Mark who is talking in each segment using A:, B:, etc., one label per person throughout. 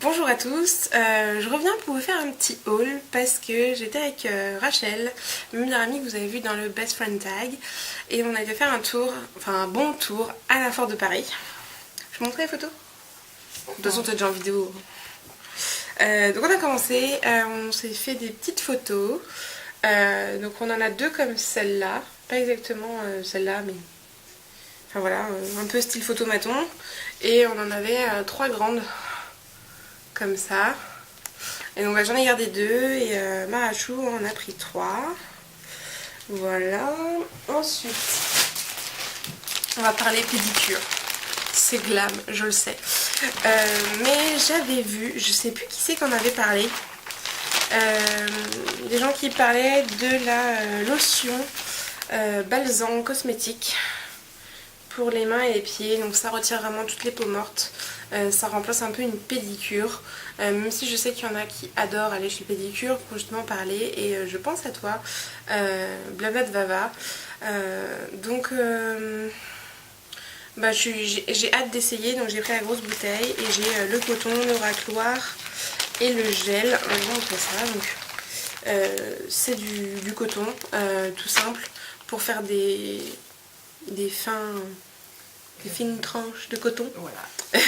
A: Bonjour à tous, je reviens pour vous faire un petit haul parce que j'étais avec Rachel, ma meilleure amie que vous avez vu dans le Best Friend Tag, et on a été faire un tour, enfin un bon tour à la Foire de Paris. Je vous montre les photos. De toute façon t'es déjà en vidéo. Donc on a commencé, on s'est fait des petites photos, donc on en a deux comme celle-là, pas exactement celle-là mais... Enfin voilà, un peu style photomaton, et on en avait trois grandes. Comme ça. Et donc j'en ai gardé deux et Marachou en a pris trois. Voilà. Ensuite, on va parler pédicure. C'est glam, je le sais. Mais j'avais vu, je sais plus qui c'est qu'on avait parlé. Des gens qui parlaient de la lotion balsam cosmétique pour les mains et les pieds, donc ça retire vraiment toutes les peaux mortes, ça remplace un peu une pédicure, même si je sais qu'il y en a qui adorent aller chez le pédicure pour justement parler, et je pense à toi, Blabla de Vava, donc j'ai hâte d'essayer, donc j'ai pris la grosse bouteille et j'ai le coton, le racloir et le gel, donc ça, donc c'est du coton, tout simple, pour faire des fines tranches de coton. Voilà. Je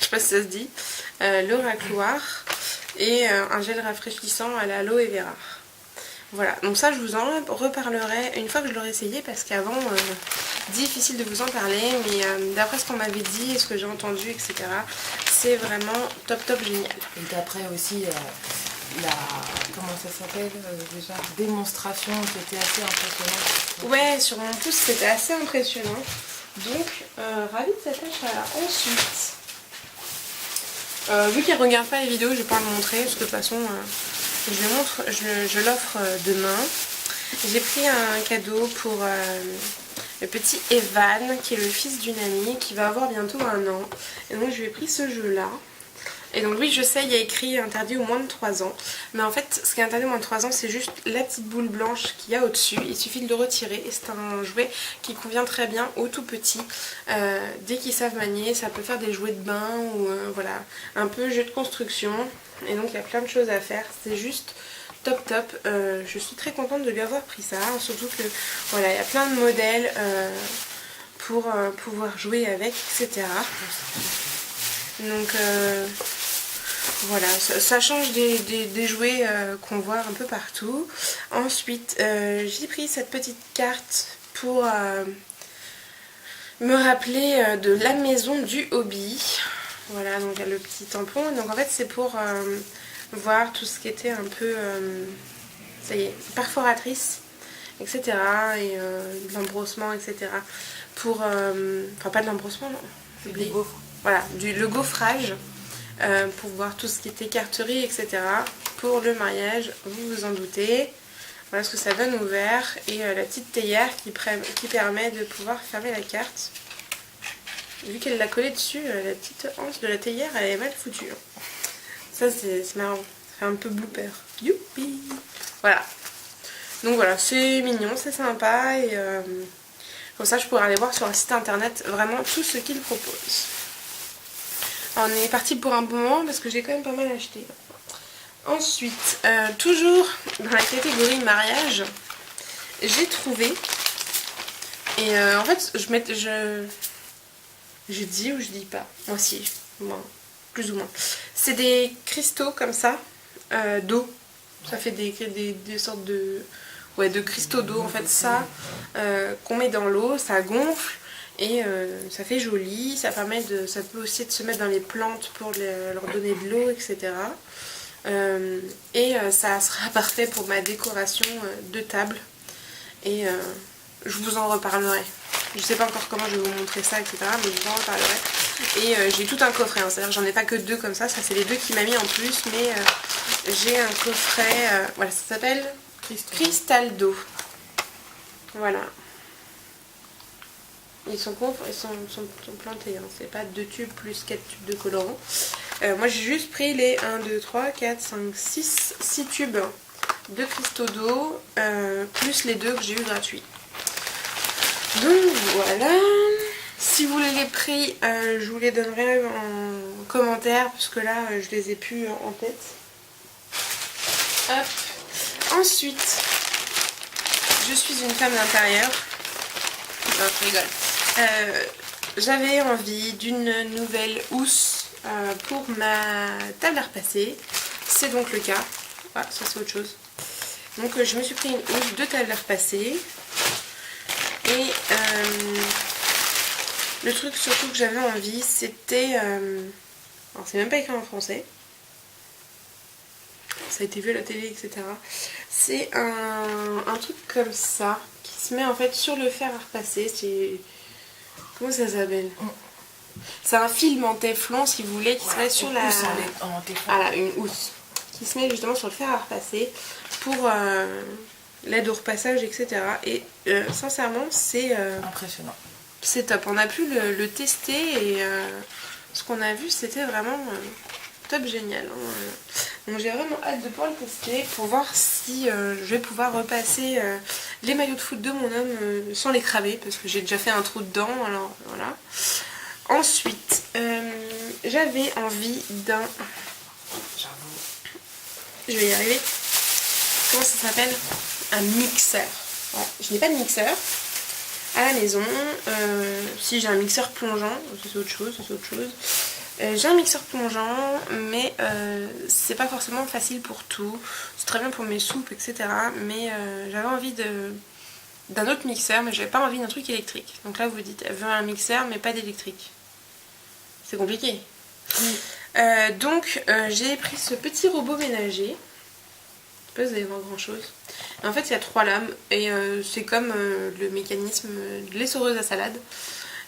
A: sais pas si ça se dit. Le racloir et un gel rafraîchissant à l'aloe vera. Voilà, donc ça je vous en reparlerai une fois que je l'aurai essayé, parce qu'avant, difficile de vous en parler, mais d'après ce qu'on m'avait dit et ce que j'ai entendu, etc., c'est vraiment top génial.
B: Et d'après aussi comment ça s'appelle déjà, démonstration qui était assez impressionnante.
A: Ouais, sur mon pouce c'était assez impressionnant. Donc, ravie de cette achat-là. Ensuite, vu qu'elle regarde pas les vidéos, je vais pas le montrer, parce que de toute façon, je l'offre demain. J'ai pris un cadeau pour le petit Evan, qui est le fils d'une amie, qui va avoir bientôt 1 an. Et donc, je lui ai pris ce jeu-là. Et donc oui, je sais, il y a écrit interdit aux moins de 3 ans. Mais en fait, ce qui est interdit aux moins de 3 ans, c'est juste la petite boule blanche qu'il y a au-dessus. Il suffit de le retirer et c'est un jouet qui convient très bien aux tout petits. Dès qu'ils savent manier, ça peut faire des jouets de bain ou voilà, un peu jeu de construction. Et donc il y a plein de choses à faire. C'est juste top. Je suis très contente de lui avoir pris ça. Surtout que voilà, il y a plein de modèles pour pouvoir jouer avec, etc. Donc voilà, ça change des jouets qu'on voit un peu partout. Ensuite, j'ai pris cette petite carte pour me rappeler de la maison du hobby. Voilà, donc il y a le petit tampon. Donc en fait, c'est pour voir tout ce qui était un peu, ça y est, perforatrice, etc. Et de l'embrossement, etc. Pour, enfin pas de l'embrossement, non.
B: Des gaufres.
A: Voilà, le gaufrage. Pour voir tout ce qui était carterie, etc. Pour le mariage, vous vous en doutez. Voilà ce que ça donne ouvert. Et la petite théière qui permet de pouvoir fermer la carte. Vu qu'elle l'a collée dessus, la petite anse de la théière, elle est mal foutue. Ça c'est marrant, ça fait un peu blooper. Youpi! Voilà. Donc voilà, c'est mignon, c'est sympa. Et comme ça je pourrais aller voir sur un site internet vraiment tout ce qu'ils proposent. On est parti pour un bon moment parce que j'ai quand même pas mal acheté. Ensuite, toujours dans la catégorie mariage, j'ai trouvé, et en fait je dis ou je dis pas, moi si, moi, plus ou moins. C'est des cristaux comme ça, d'eau. Ça fait des sortes de cristaux d'eau en fait, ça qu'on met dans l'eau, ça gonfle. Et ça fait joli, ça peut aussi se mettre dans les plantes pour leur donner de l'eau, etc. Ça sera parfait pour ma décoration de table. Et je vous en reparlerai. Je sais pas encore comment je vais vous montrer ça, etc. Mais je vous en reparlerai. Et j'ai tout un coffret, hein. C'est-à-dire que j'en ai pas que deux comme ça. Ça c'est les deux qu'il m'a mis en plus. Mais j'ai un coffret, voilà, ça s'appelle Cristal d'eau. Voilà. Ils sont plantés, hein. C'est pas 2 tubes plus 4 tubes de colorant. Moi j'ai juste pris les 1, 2, 3, 4, 5, 6 tubes de cristaux d'eau, plus les 2 que j'ai eu gratuits. Donc voilà. Si vous voulez les prix, je vous les donnerai commentaire parce que là je les ai plus en tête. Hop. Ensuite, je suis une femme d'intérieur. Non, je rigole. J'avais envie d'une nouvelle housse pour ma table à repasser. C'est donc le cas. Ah, ça c'est autre chose. Donc je me suis pris une housse de table à repasser. Et le truc surtout que j'avais envie, c'était... alors c'est même pas écrit en français. Ça a été vu à la télé, etc. C'est un truc comme ça, qui se met en fait sur le fer à repasser. C'est... Comment ça s'appelle? C'est un film en téflon, si vous voulez, qui se met sur la...
B: En téflon.
A: Voilà, une housse. Qui se met justement sur le fer à repasser pour l'aide au repassage, etc. Et sincèrement, c'est...
B: impressionnant.
A: C'est top. On a pu le tester et ce qu'on a vu, c'était vraiment... top génial. Donc j'ai vraiment hâte de pouvoir le tester pour voir si je vais pouvoir repasser les maillots de foot de mon homme sans les cramer parce que j'ai déjà fait un trou dedans, alors voilà. Ensuite, j'avais envie d'un... Je vais y arriver. Comment ça s'appelle? Un mixeur. Voilà. Je n'ai pas de mixeur à la maison. Si j'ai un mixeur plongeant, c'est autre chose, j'ai un mixeur plongeant, mais c'est pas forcément facile pour tout. C'est très bien pour mes soupes, etc. Mais j'avais envie d'un autre mixeur, mais j'avais pas envie d'un truc électrique. Donc là, vous dites, elle veut un mixeur, mais pas d'électrique. C'est compliqué.
B: Oui.
A: Donc, j'ai pris ce petit robot ménager. Je sais pas si vous allez voir grand chose. En fait, il y a 3 lames, et c'est comme le mécanisme de l'essoreuse à salade.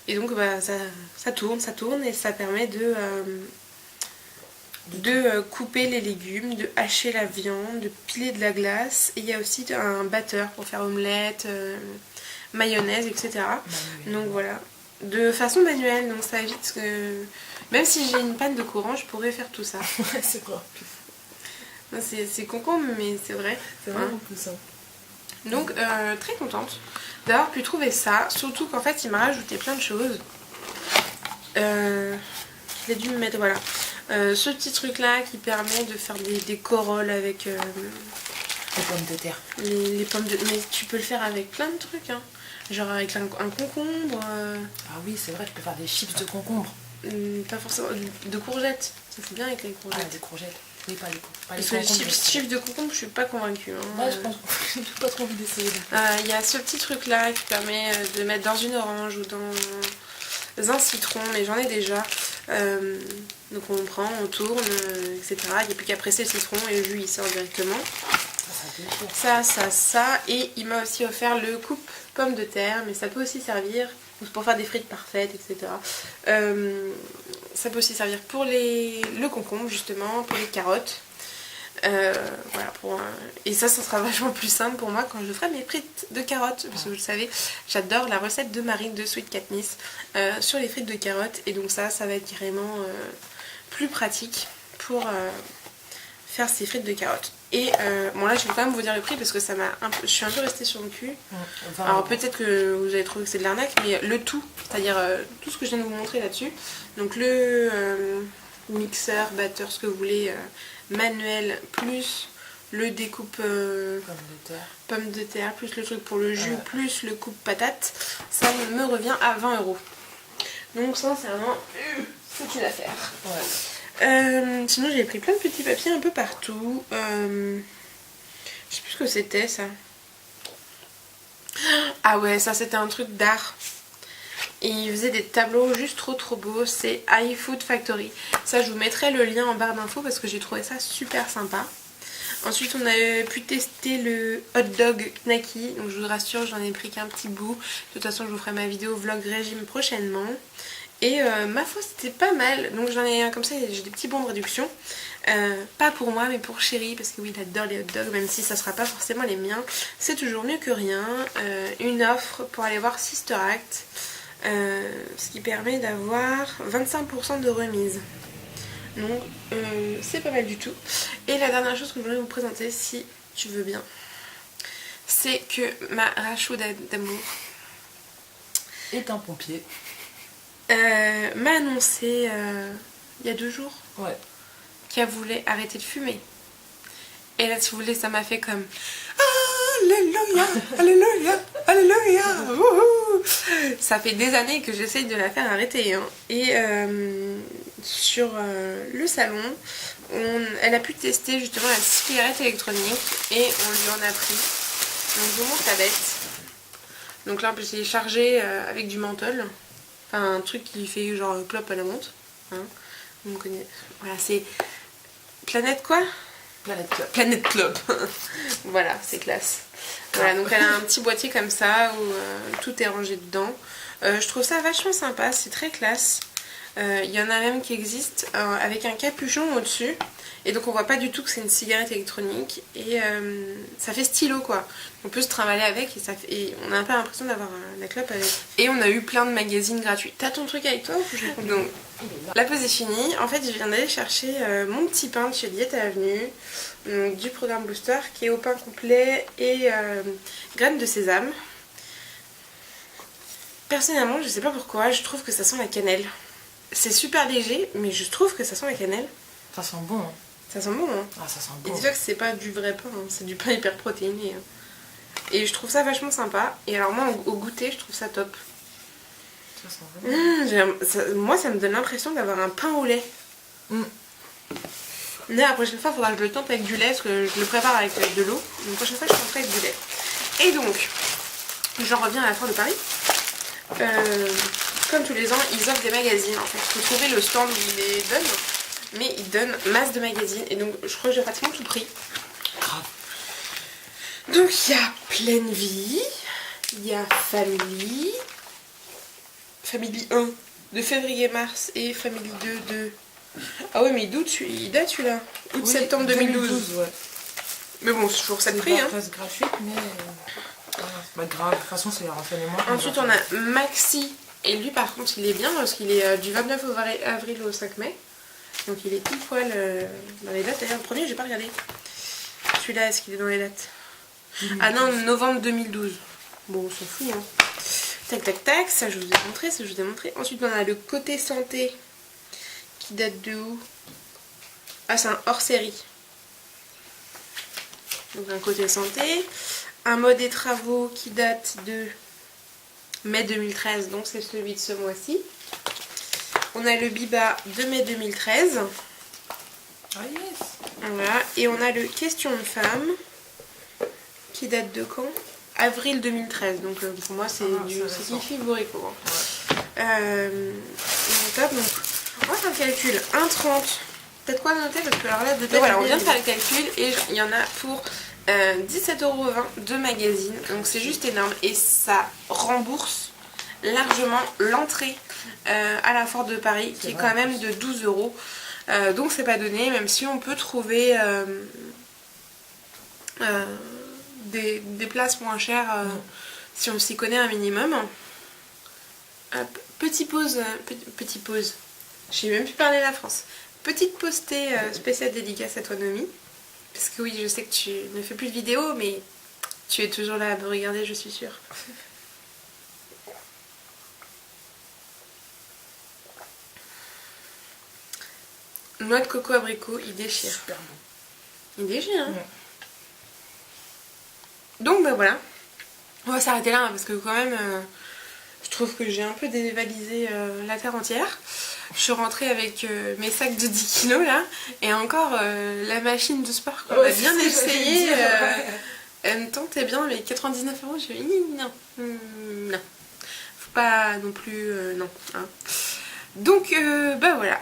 A: Et donc bah, ça tourne et ça permet de couper les légumes, de hacher la viande, de piler de la glace. Et il y a aussi un batteur pour faire omelette, mayonnaise, etc. Donc voilà, de façon manuelle, donc ça évite que... Même si j'ai une panne de courant, je pourrais faire tout ça.
B: Ouais, c'est vrai.
A: C'est concombre, mais c'est vrai.
B: C'est vraiment plus ça.
A: Donc très contente d'avoir pu trouver ça, surtout qu'en fait il m'a rajouté plein de choses. Il a dû me mettre, voilà, ce petit truc là qui permet de faire des corolles avec
B: les pommes de terre.
A: Les pommes de... Mais tu peux le faire avec plein de trucs, hein. Genre avec un concombre.
B: Ah oui, c'est vrai, tu peux faire des chips de concombre.
A: Pas forcément, de courgettes. Ça fait bien avec les courgettes.
B: Ah, des courgettes. Oui, pas les
A: Parce que les chips de concombre, je suis pas convaincue. Hein.
B: Ouais, je pense. J'ai pas trop envie d'essayer.
A: Il y a ce petit truc là qui permet de mettre dans une orange ou dans un citron, mais j'en ai déjà. Donc on prend, on tourne, etc. Il n'y a plus qu'à presser le citron et le jus il sort directement. Ça. Et il m'a aussi offert le coupe pommes de terre, mais ça peut aussi servir pour faire des frites parfaites, etc. Ça peut aussi servir pour le concombre, justement, pour les carottes. Voilà, et ça sera vachement plus simple pour moi quand je ferai mes frites de carottes, parce que vous le savez, j'adore la recette de Marine de Sweet Katniss sur les frites de carottes, et donc ça va être carrément plus pratique pour faire ces frites de carottes. Et bon là je vais quand même vous dire le prix parce que ça m'a je suis un peu restée sur le cul. Alors peut-être que vous allez trouver que c'est de l'arnaque, mais le tout, c'est-à-dire tout ce que je viens de vous montrer là-dessus, donc le mixeur, batteur, ce que vous voulez, manuel, plus le découpe pommes de terre, plus le truc pour le jus, plus le coupe patate, ça me revient à 20 €. Donc sincèrement, c'est une affaire. Ouais. Sinon j'ai pris plein de petits papiers un peu partout. Je sais plus ce que c'était ça. Ah ouais, ça c'était un truc d'art. Et il faisait des tableaux juste trop beaux. C'est iFood Factory. Ça je vous mettrai le lien en barre d'infos parce que j'ai trouvé ça super sympa. Ensuite on a pu tester le hot dog knacky. Donc je vous rassure, j'en ai pris qu'un petit bout. De toute façon je vous ferai ma vidéo vlog régime prochainement. Et ma foi c'était pas mal. Donc j'en ai un comme ça, j'ai des petits bons de réduction. Pas pour moi mais pour Chéri, parce que oui il adore les hot dogs, même si ça sera pas forcément les miens. C'est toujours mieux que rien. Une offre pour aller voir Sister Act. Ce qui permet d'avoir 25% de remise. Donc c'est pas mal du tout. Et la dernière chose que je voulais vous présenter, si tu veux bien, c'est que ma Rachou d'amour
B: est un pompier.
A: M'a annoncé il y a 2 jours,
B: Ouais.
A: qui voulait arrêter de fumer. Et là, si vous voulez, ça m'a fait comme Alléluia, Alléluia, Alléluia. Wouhou. Ça fait des années que j'essaye de la faire arrêter. Hein. Et sur le salon, elle a pu tester justement la cigarette électronique et on lui en a pris. Donc je vous montre la bête. Donc là, on peut se charger avec du menthol. Enfin, un truc qui fait genre clope à la menthe. Hein. On connaît. Voilà, c'est Planète quoi?
B: Planète Club.
A: Planète Club. Voilà, c'est classe. Voilà, donc elle a un petit boîtier comme ça où tout est rangé dedans. Je trouve ça vachement sympa, c'est très classe. Il y en a même qui existent avec un capuchon au-dessus. Et donc on voit pas du tout que c'est une cigarette électronique. Et ça fait stylo quoi. On peut se trimballer avec et on a un peu l'impression d'avoir la clope avec. Et on a eu plein de magazines gratuits. T'as ton truc avec toi ou je vais donc, la pause est finie. En fait je viens d'aller chercher mon petit pain de chez Diète Avenue. Donc, du programme Booster qui est au pain complet et graines de sésame. Personnellement je sais pas pourquoi, je trouve que ça sent la cannelle. C'est super léger mais je trouve que ça sent la cannelle.
B: Ça sent bon. Hein.
A: Ça sent bon, hein.
B: Ah, ça sent bon.
A: Et dis-toi que c'est pas du vrai pain, hein. C'est du pain hyper protéiné. Hein. Et je trouve ça vachement sympa. Et alors moi, au goûter, je trouve ça top.
B: Ça sent bon.
A: Moi, ça me donne l'impression d'avoir un pain au lait. Mais la prochaine fois, il faudra que je le tente avec du lait, parce que je le prépare avec de l'eau. Donc la prochaine fois, je tenterai avec du lait. Et donc, j'en reviens à la Foire de Paris. Comme tous les ans, ils offrent des magazines. En fait, il faut trouver le stand où ils les donnent. Mais ils donnent masse de magazines et donc je crois que j'ai pratiquement tout pris.
B: Grave.
A: Donc il y a Pleine Vie, il y a Family, Family 1 de février-mars et Family 2 de... Ah ouais mais il date celui-là, août-septembre 2012.
B: Ouais.
A: Mais bon c'est toujours ça de prix. Hein.
B: C'est gratuite mais... Bah grave, de toute façon c'est un renseignement.
A: Ensuite on a Maxi et lui par contre il est bien parce qu'il est du 29 avril au 5 mai. Donc il est pile poil dans les dates. D'ailleurs le premier j'ai pas regardé. Celui-là est-ce qu'il est dans les dates? Ah non, novembre 2012. Bon on s'en fout hein. Tac tac tac, ça je vous ai montré, ça je vous ai montré. Ensuite on a le côté santé qui date de où? Ah c'est un hors série. Donc un côté santé. Un mode et travaux qui date de mai 2013, donc c'est celui de ce mois-ci. On a le Biba de mai 2013.
B: Ah yes.
A: Voilà. Et on a le Question de femme qui date de quand? Avril 2013. Donc pour moi c'est qui fait Borico. Ouais. Top, donc on va faire le calcul. 1,30. Peut-être quoi noter parce que alors là de tête, voilà, on vient de faire le calcul et il y en a pour 17,20 € de magazine. Donc c'est juste énorme et ça rembourse largement l'entrée à la Foire de Paris qui est quand même de 12 €. Donc c'est pas donné, même si on peut trouver des places moins chères si on s'y connaît un minimum. Petite pause, je sais même plus parler la France. Petite pause thé spéciale dédicace à toi Nomi. Parce que oui, je sais que tu ne fais plus de vidéos, mais tu es toujours là à me regarder, je suis sûre. Noix de coco abricot, il déchire.
B: Super bon.
A: Il déchire, hein. Ouais. Donc bah voilà. On va s'arrêter là, hein, parce que quand même, je trouve que j'ai un peu dévalisé la terre entière. Je suis rentrée avec mes sacs de 10 kilos là, et encore la machine de sport qu'on a bien essayé. Elle me tentait bien, mais 99 €, je me dis non, non. Faut pas non plus, non. Hein. Donc bah voilà.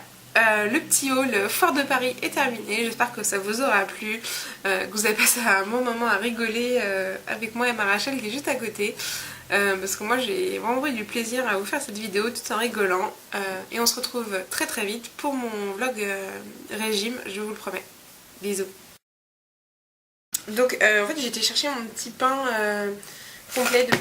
A: Le petit haul Foire de Paris est terminé, j'espère que ça vous aura plu, que vous avez passé un bon moment à rigoler avec moi et ma Rachel qui est juste à côté, parce que moi j'ai vraiment pris du plaisir à vous faire cette vidéo tout en rigolant, et on se retrouve très très vite pour mon vlog régime, je vous le promets. Bisous. Donc en fait j'ai été chercher mon petit pain complet de...